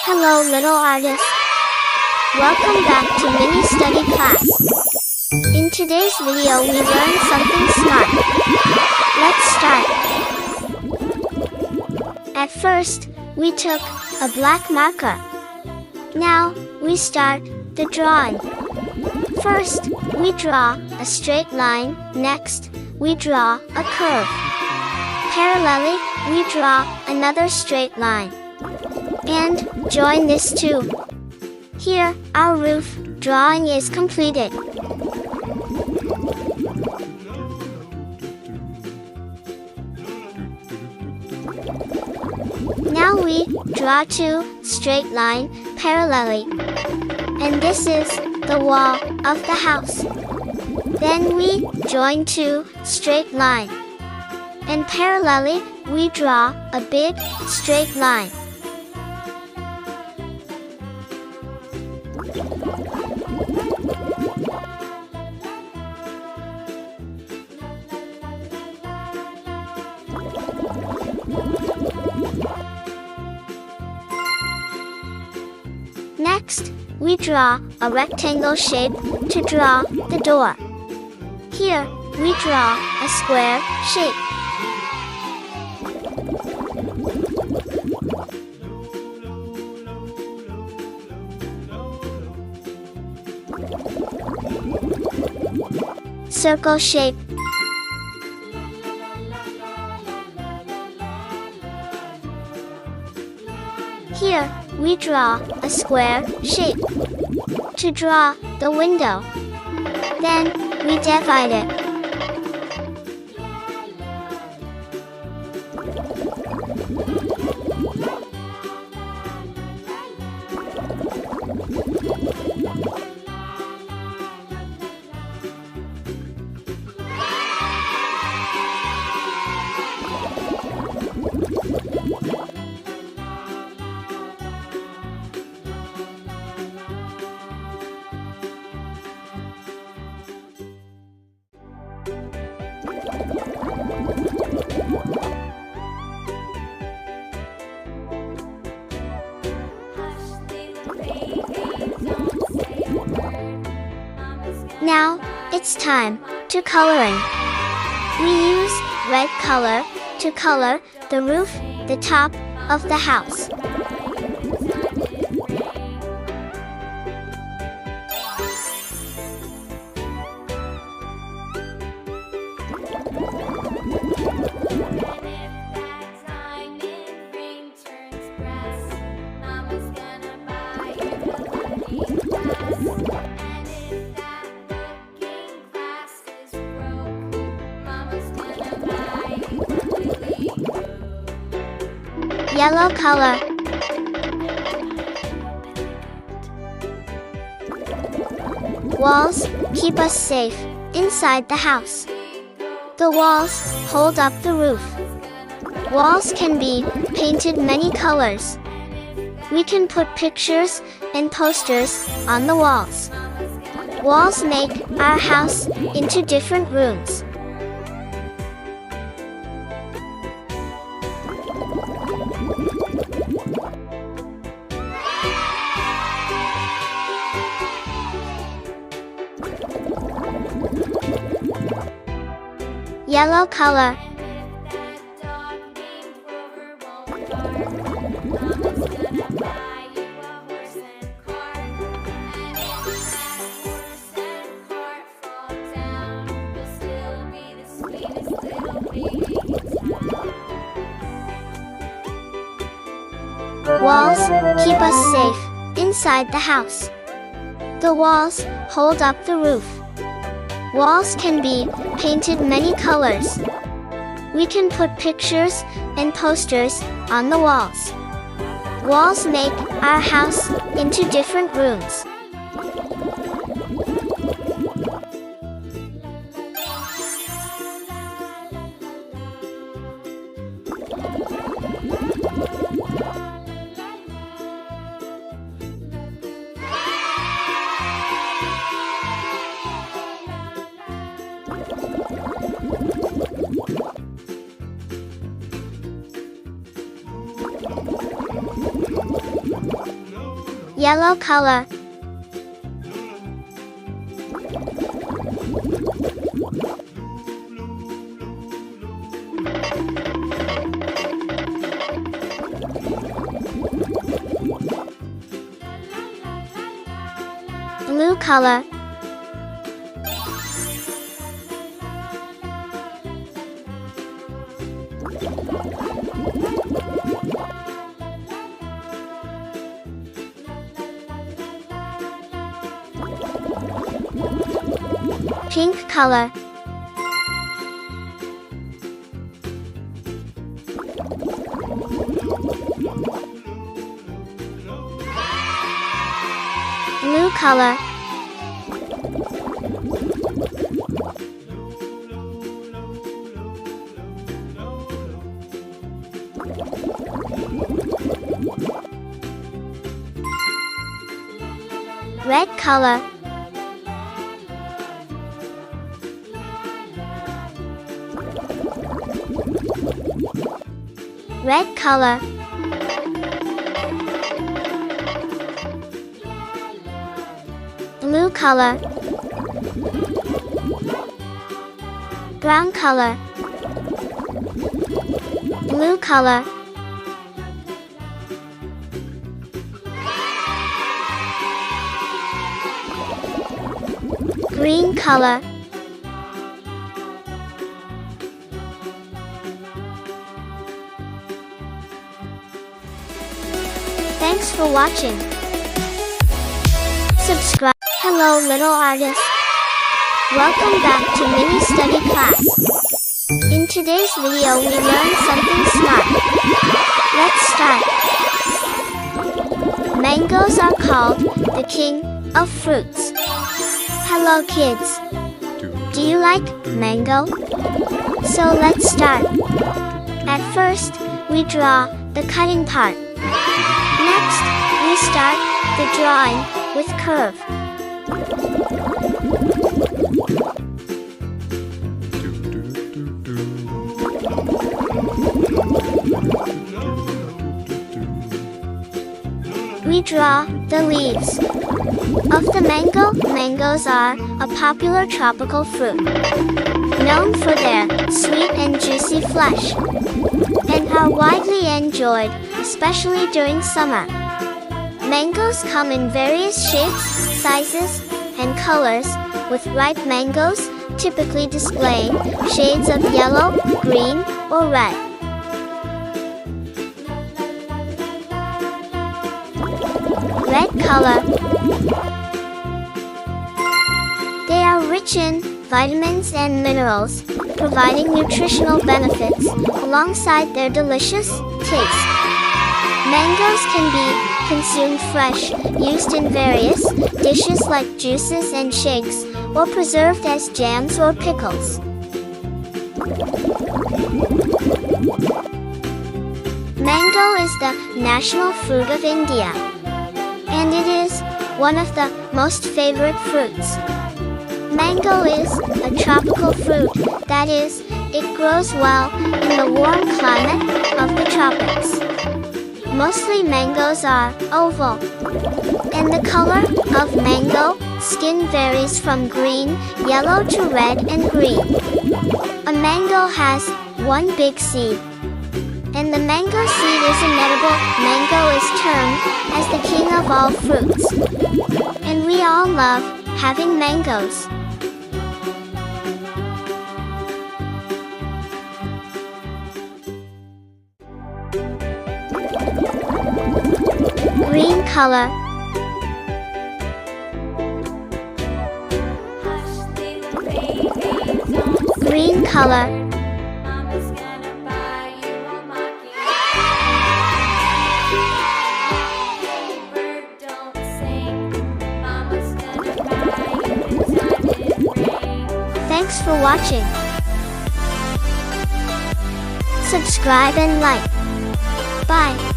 Hello little artists. Welcome back to mini study class. In today's video we learn something smart. Let's start. At first, we took a black marker. Now, we start the drawing. First, we draw a straight line. Next, we draw a curve. Parallelly, we draw another straight line. And join this too. Here, our roof drawing is completed. Now we draw two straight lines parallelly. And this is the wall of the house. Then we join two straight lines. And parallelly, we draw a big straight line. Next, we draw a rectangle shape to draw the door. Here, we draw a square shape. Circle shape. Here, we draw a square shape to draw the window. Then, we divide it. Now, it's time to coloring. We use red color to color the roof, the top of the house. Yellow color. Walls keep us safe inside the house. The walls hold up the roof. Walls can be painted many colors. We can put pictures and posters on the walls. Walls make our house into different rooms. Yellow color. Walls keep us safe inside the house. The walls hold up the roof. Walls can be painted many colors. We can put pictures and posters on the walls. Walls make our house into different rooms. Yellow color. Blue color. Pink color. Blue color. Red color. Red color. Blue color. Brown color. Blue color. Green color. Thanks for watching. Subscribe. Hello little artists. Welcome back to mini study class. In today's video we learn something smart. Let's start. Mangoes are called the king of fruits. Hello kids. Do you like mango? So let's start. At first, we draw the cutting part. Next, we start the drawing with curve. We draw the leaves of the mango. Mangoes are a popular tropical fruit, known for their sweet and juicy flesh, and are widely enjoyed, especially during summer. Mangoes come in various shapes, sizes, and colors, with ripe mangoes typically displaying shades of yellow, green, or red. Red color. They are rich in vitamins and minerals, providing nutritional benefits alongside their delicious taste. Mangoes can be consumed fresh, used in various dishes like juices and shakes, or preserved as jams or pickles. Mango is the national fruit of India, and it is one of the most favorite fruits. Mango is a tropical fruit, that is, it grows well in the warm climate of the tropics. Mostly mangoes are oval, and the color of mango skin varies from green, yellow to red and green. A mango has one big seed, and the mango seed is an edible. Mango is termed as the king of all fruits, and we all love having mangoes. Green color. Green color. Thanks for watching. Subscribe and like. Bye.